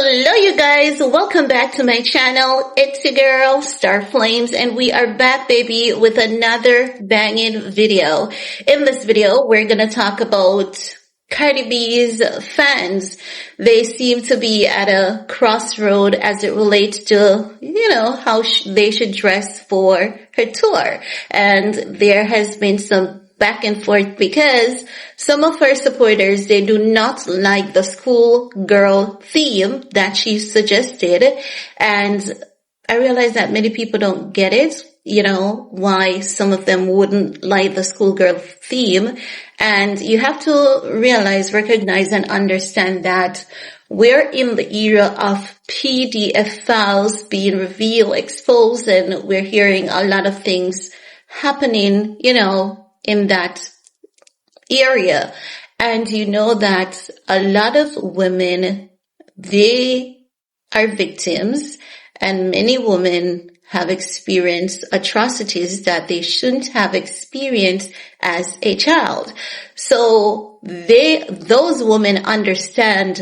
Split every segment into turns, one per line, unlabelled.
Hello you guys, welcome back to my channel. It's your girl, Star Flames, and we are back baby with another banging video. In this video, we're gonna talk about Cardi B's fans. They seem to be at a crossroad as it relates to, how they should dress for her tour. And there has been some back and forth because some of her supporters, they do not like the school girl theme that she suggested. And I realize that many people don't get it, why some of them wouldn't like the schoolgirl theme. And you have to recognize and understand that we're in the era of PDF files being revealed, exposed, and we're hearing a lot of things happening, in that area. And you know that a lot of women, they are victims, and many women have experienced atrocities that they shouldn't have experienced as a child. So those women understand,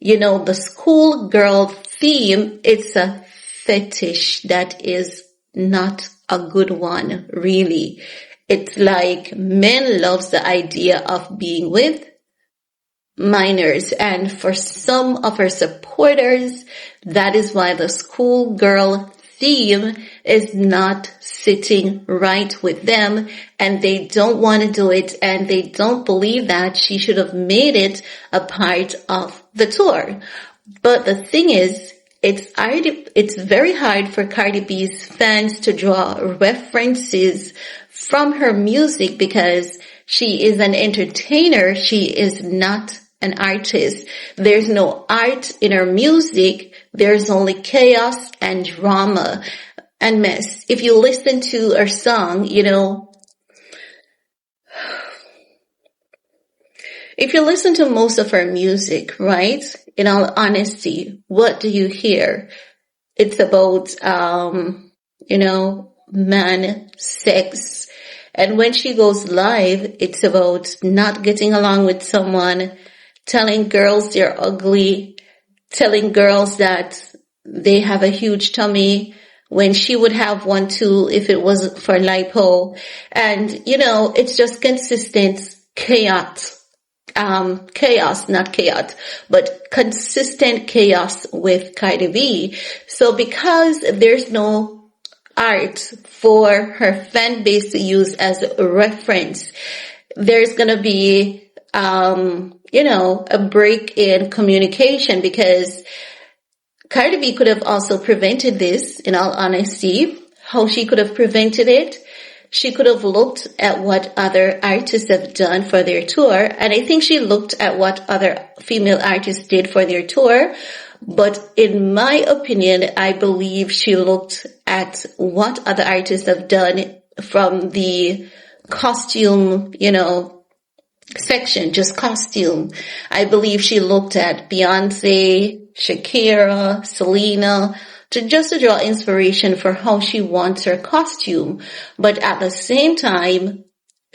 the schoolgirl theme, it's a fetish that is not a good one, really. It's like men loves the idea of being with minors, and for some of our supporters, that is why the schoolgirl theme is not sitting right with them, and they don't want to do it, and they don't believe that she should have made it a part of the tour. But the thing is, it's very hard for Cardi B's fans to draw references from her music because she is an entertainer. She is not an artist. There's no art in her music. There's only chaos and drama and mess. If you listen to her song, if you listen to most of her music, right? In all honesty, what do you hear? It's about, man, sex. And when she goes live, it's about not getting along with someone, telling girls they're ugly, telling girls that they have a huge tummy when she would have one too if it wasn't for lipo. And, it's just consistent chaos. Not chaos, but consistent chaos with Cardi B. So because there's no art for her fan base to use as a reference, there's gonna be, a break in communication, because Cardi B could have also prevented this, in all honesty. How she could have prevented it? She could have looked at what other artists have done for their tour. And I think she looked at what other female artists did for their tour. But in my opinion, I believe she looked at what other artists have done from the costume, section, just costume. I believe she looked at Beyonce, Shakira, Selena, to draw inspiration for how she wants her costume. But at the same time,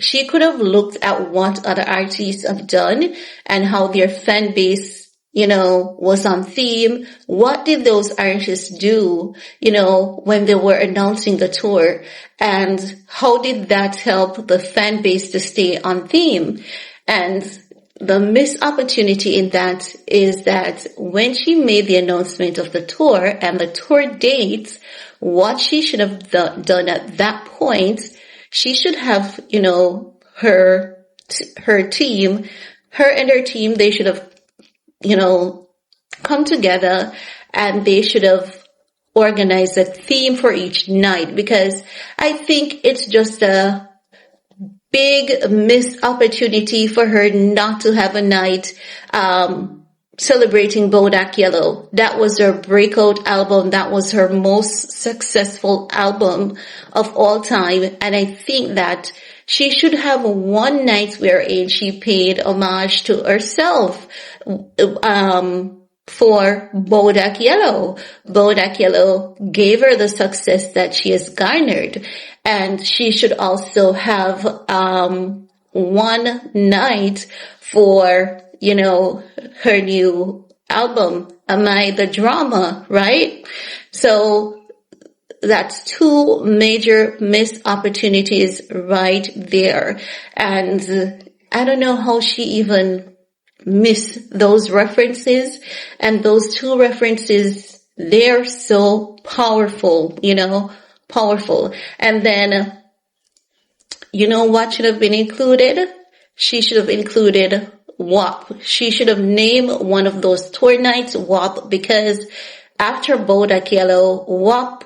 she could have looked at what other artists have done and how their fan base, was on theme. What did those artists do, when they were announcing the tour? And how did that help the fan base to stay on theme? And the missed opportunity in that is that when she made the announcement of the tour and the tour dates, what she should have done at that point, she should have, her team, her and her team, they should have, come together and they should have organized a theme for each night, because I think it's just a big missed opportunity for her not to have a night celebrating Bodak Yellow. That was her breakout album. That was her most successful album of all time. And I think that she should have one night wherein she paid homage to herself for Bodak Yellow. Bodak Yellow gave her the success that she has garnered. And she should also have one night for, her new album? Am I the drama, right? So that's two major missed opportunities right there. And I don't know how she even missed those references. And those two references, they're so powerful, powerful. And then, what should have been included? She should have included WAP. She should have named one of those tour nights WAP, because after Bodak Yellow, WAP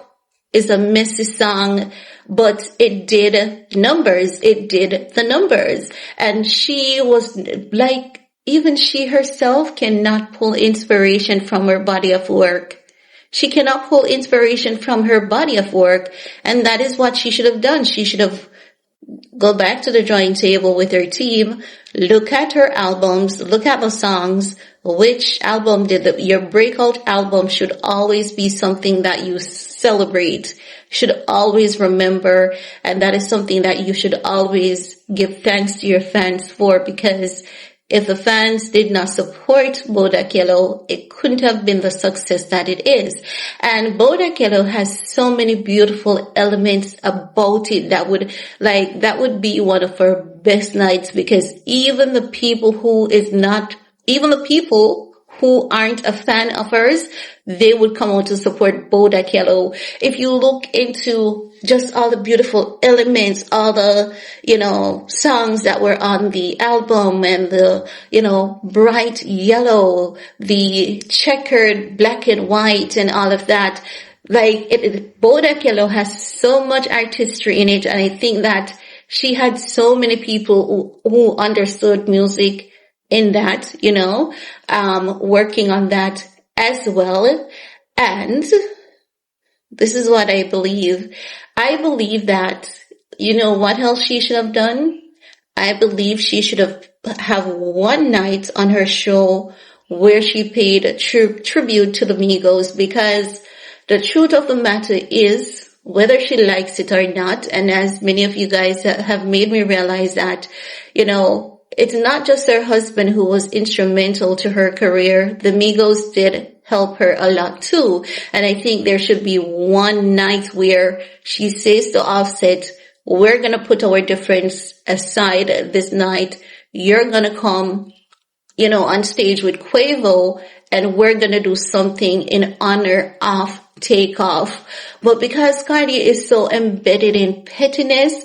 is a messy song, but it did numbers. It did the numbers. And she was like, even she herself cannot pull inspiration from her body of work. She cannot pull inspiration from her body of work. And that is what she should have done. She should have go back to the drawing table with her team, look at her albums, look at the songs, which album your breakout album should always be something that you celebrate, should always remember, and that is something that you should always give thanks to your fans for, because if the fans did not support Bodak Yellow, it couldn't have been the success that it is. And Bodak Yellow has so many beautiful elements about it that would be one of her best nights, because even the people who aren't a fan of hers, they would come out to support Bodak Yellow. If you look into just all the beautiful elements, all the, songs that were on the album, and the, bright yellow, the checkered black and white and all of that, Bodak Yellow has so much artistry in it. And I think that she had so many people who understood music in that, working on that as well. And this is what I believe. I believe that, what else she should have done? I believe she should have one night on her show where she paid a tribute to the Migos, because the truth of the matter is, whether she likes it or not, and as many of you guys have made me realize that, it's not just her husband who was instrumental to her career. The Migos did help her a lot too. And I think there should be one night where she says to Offset, we're going to put our difference aside this night. You're going to come, on stage with Quavo, and we're going to do something in honor of Takeoff. But because Cardi is so embedded in pettiness,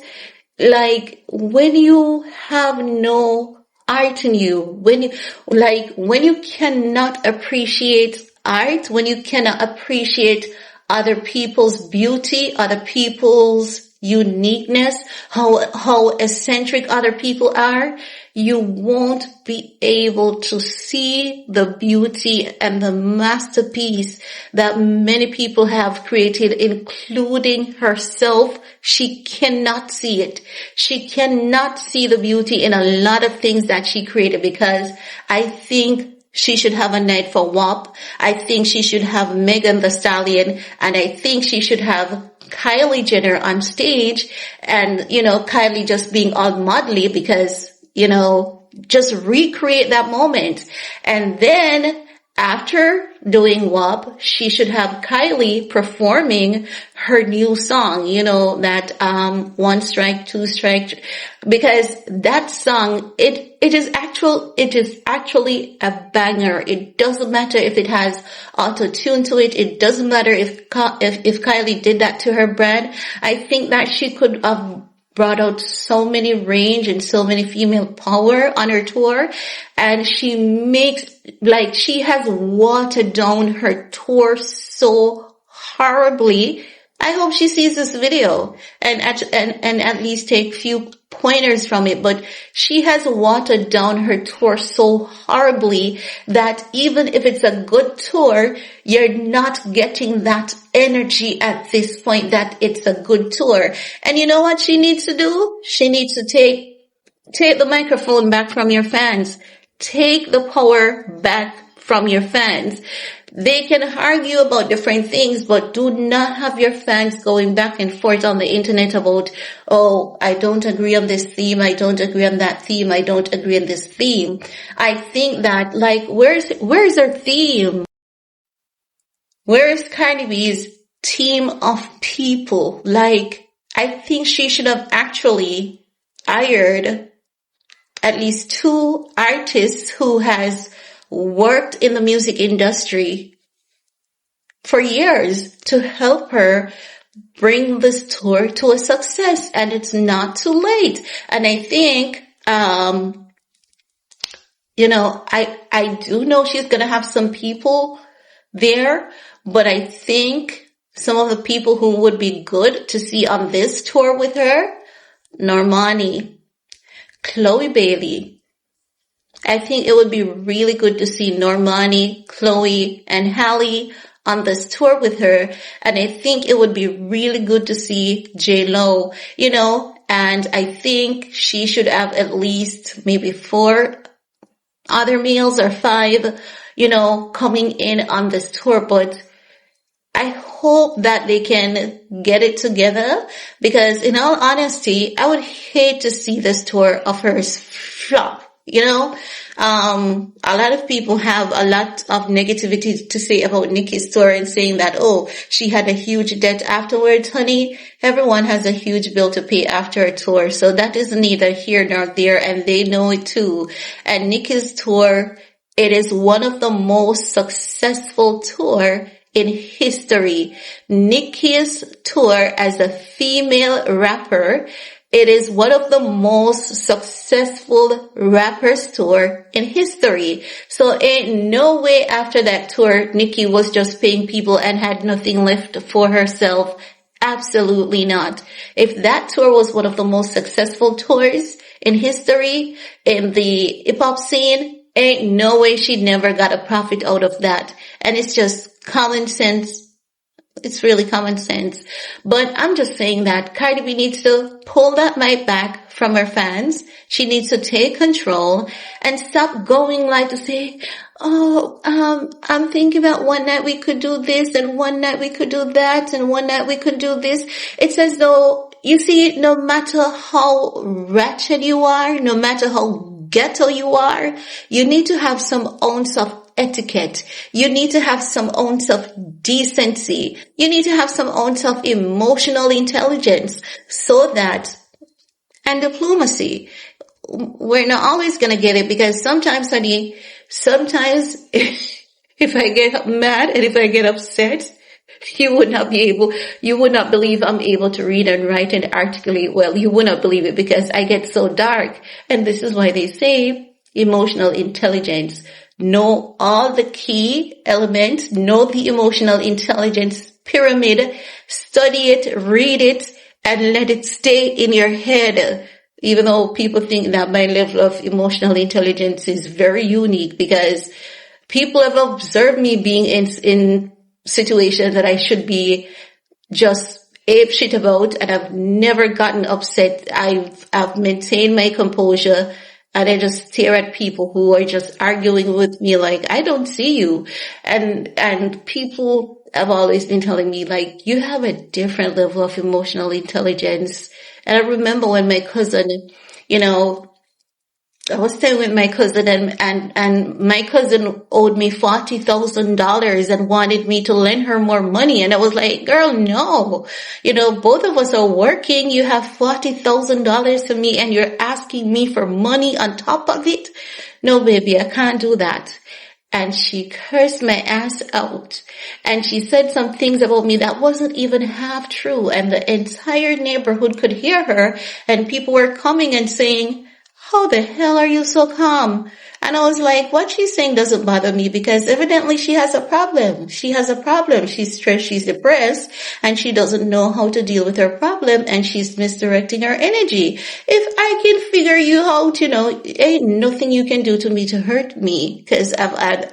when you have no art in you, when you cannot appreciate art, when you cannot appreciate other people's beauty, other people's uniqueness, how eccentric other people are, you won't be able to see the beauty and the masterpiece that many people have created, including herself. She cannot see it. She cannot see the beauty in a lot of things that she created, because I think she should have a night for WAP. I think she should have Megan Thee Stallion, and I think she should have Kylie Jenner on stage, and, Kylie just being all modelly because, just recreate that moment. And then after doing WAP, she should have Kylie performing her new song, that, One Strike, Two Strike, because that song, it is actually a banger. It doesn't matter if it has auto-tune to it. It doesn't matter if Kylie did that to her brand. I think that she could have brought out so many range and so many female power on her tour, and she has watered down her tour so horribly. I hope she sees this video and at least take few pointers from it, but she has watered down her tour so horribly that even if it's a good tour, you're not getting that energy at this point that it's a good tour. And you know what she needs to do? She needs to take the microphone back from your fans. Take the power back from your fans. They can argue about different things, but do not have your fans going back and forth on the internet about, oh, I don't agree on this theme, I don't agree on that theme, I don't agree on this theme. I think that, like, where's our theme? Where is Cardi B's team of people? Like, I think she should have actually hired at least 2 artists who has worked in the music industry for years to help her bring this tour to a success, and it's not too late. And I think, I do know she's going to have some people there, but I think some of the people who would be good to see on this tour with her, Normani, Chloe Bailey. I think it would be really good to see Normani, Chloe, and Halle on this tour with her. And I think it would be really good to see J-Lo, and I think she should have at least maybe 4 other males or 5, coming in on this tour. But I hope that they can get it together, because in all honesty, I would hate to see this tour of hers flop. A lot of people have a lot of negativity to say about Nicki's tour and saying that, oh, she had a huge debt afterwards. Honey, everyone has a huge bill to pay after a tour. So that is neither here nor there, and they know it too. And Nicki's tour, it is one of the most successful tour in history. Nicki's tour as a female rapper, it is one of the most successful rappers tour in history. So ain't no way after that tour Nicki was just paying people and had nothing left for herself. Absolutely not. If that tour was one of the most successful tours in history in the hip hop scene, ain't no way she never got a profit out of that. And it's just common sense. It's really common sense. But I'm just saying that Cardi B needs to pull that mic back from her fans. She needs to take control and stop going like to say, oh, I'm thinking about one night we could do this, and one night we could do that, and one night we could do this. It's as though, you see, no matter how wretched you are, no matter how ghetto you are, you need to have some ounce of etiquette. You need to have some ounce of decency. You need to have some ounce of emotional intelligence, so that, and diplomacy. We're not always going to get it, because sometimes, honey, if I get mad and if I get upset, you would not believe I'm able to read and write and articulate well. You would not believe it, because I get so dark. And this is why they say emotional intelligence. Know all the key elements, know the emotional intelligence pyramid, study it, read it, and let it stay in your head. Even though people think that my level of emotional intelligence is very unique, because people have observed me being in situations that I should be just ape shit about, and I've never gotten upset. I've maintained my composure, and I just stare at people who are just arguing with me like, I don't see you. And people have always been telling me, like, you have a different level of emotional intelligence. And I remember when my cousin, I was staying with my cousin, and my cousin owed me $40,000 and wanted me to lend her more money. And I was like, girl, no, both of us are working. You have $40,000 to me and you're asking me for money on top of it. No, baby, I can't do that. And she cursed my ass out. And she said some things about me that wasn't even half true. And the entire neighborhood could hear her, and people were coming and saying, how the hell are you so calm? And I was like, what she's saying doesn't bother me, because evidently she has a problem. She has a problem. She's stressed, she's depressed, and she doesn't know how to deal with her problem, and she's misdirecting her energy. If I can figure you out, ain't nothing you can do to me to hurt me, because I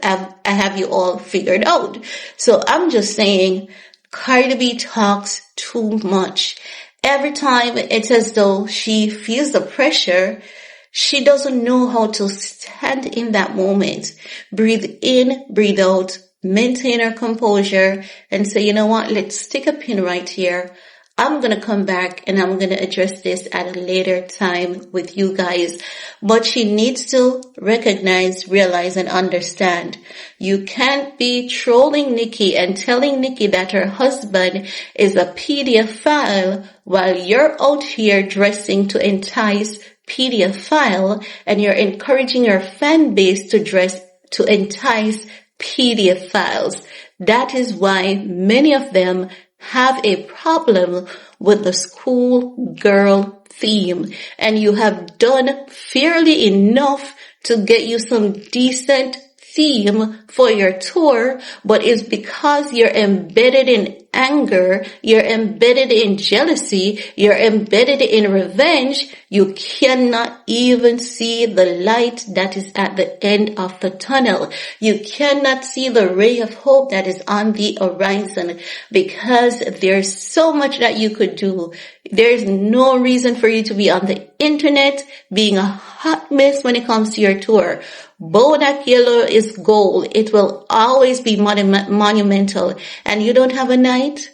have you all figured out. So I'm just saying, Cardi B talks too much. Every time it's as though she feels the pressure She doesn't know how to stand in that moment. Breathe in, breathe out, maintain her composure, and say, you know what, let's stick a pin right here. I'm going to come back and I'm going to address this at a later time with you guys. But she needs to recognize, realize, and understand. You can't be trolling Nikki and telling Nikki that her husband is a PDF file while you're out here dressing to entice PDF file, and you're encouraging your fan base to dress to entice PDF files. That is why many of them have a problem with the school girl theme, and you have done fairly enough to get you some decent theme for your tour, but it's because you're embedded in anger, you're embedded in jealousy, you're embedded in revenge, you cannot even see the light that is at the end of the tunnel. You cannot see the ray of hope that is on the horizon, because there's so much that you could do. There's no reason for you to be on the internet being a hot mess when it comes to your tour. Bodak yellow is gold. It will always be monumental. And you don't have a night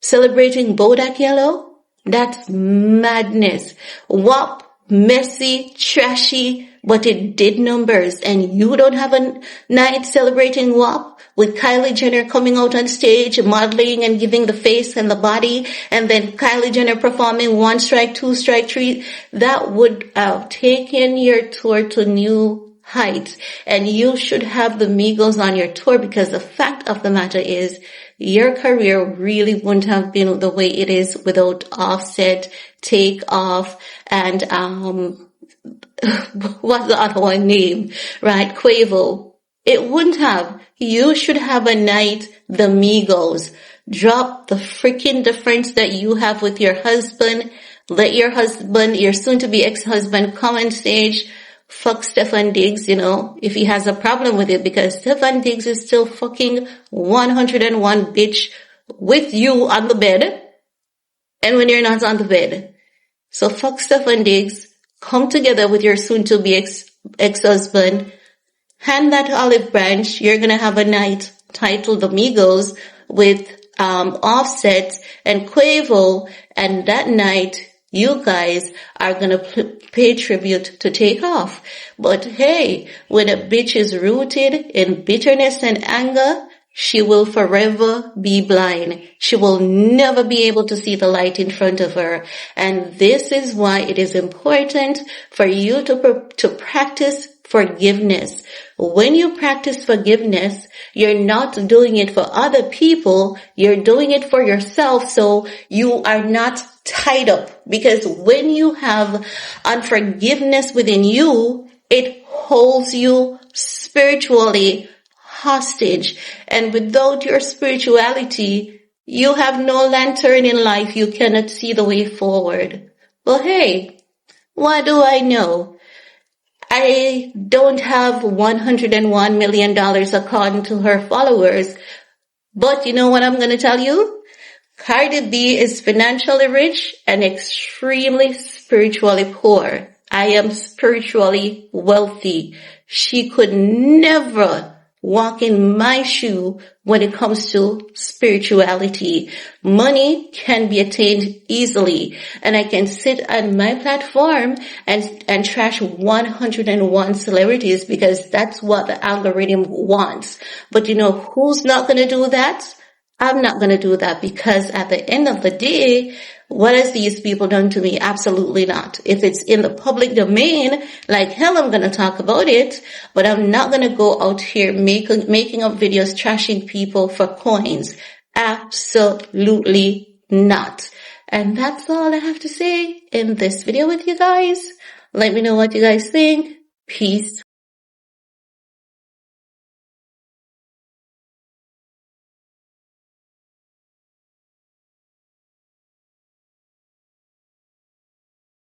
celebrating Bodak yellow? That's madness. WAP, messy, trashy, but it did numbers. And you don't have a night celebrating WAP with Kylie Jenner coming out on stage, modeling and giving the face and the body, and then Kylie Jenner performing 1 strike, 2 strike, 3. That would have taken your tour to new heights. And you should have the Migos on your tour, because the fact of the matter is your career really wouldn't have been the way it is without Offset, Takeoff, and what's the other one name? Right, Quavo. It wouldn't have. You should have a night, the Migos. Drop the freaking difference that you have with your husband. Let your husband, your soon-to-be ex-husband, come on stage. Fuck Stefan Diggs, if he has a problem with it, because Stefan Diggs is still fucking 101 bitch with you on the bed, and when you're not on the bed. So fuck Stefan Diggs. Come together with your soon-to-be ex-husband. Hand that olive branch. You're gonna have a night titled The Migos with Offset and Quavo, and that night you guys are gonna pay tribute to Takeoff. But hey, when a bitch is rooted in bitterness and anger, she will forever be blind. She will never be able to see the light in front of her. And this is why it is important for you to practice forgiveness. When you practice forgiveness, you're not doing it for other people, you're doing it for yourself, so you are not tied up. Because when you have unforgiveness within you, it holds you spiritually hostage. And without your spirituality, you have no lantern in life. You cannot see the way forward. Well, hey, what do I know? I don't have $101 million according to her followers. But you know what I'm going to tell you? Cardi B is financially rich and extremely spiritually poor. I am spiritually wealthy. She could never walk in my shoe when it comes to spirituality. Money can be attained easily, and I can sit on my platform and trash 101 celebrities, because that's what the algorithm wants. But you know who's not going to do that? I'm not going to do that, because at the end of the day, what has these people done to me? Absolutely not. If it's in the public domain, like hell, I'm going to talk about it, but I'm not going to go out here making up videos trashing people for coins. Absolutely not. And that's all I have to say in this video with you guys. Let me know what you guys think. Peace.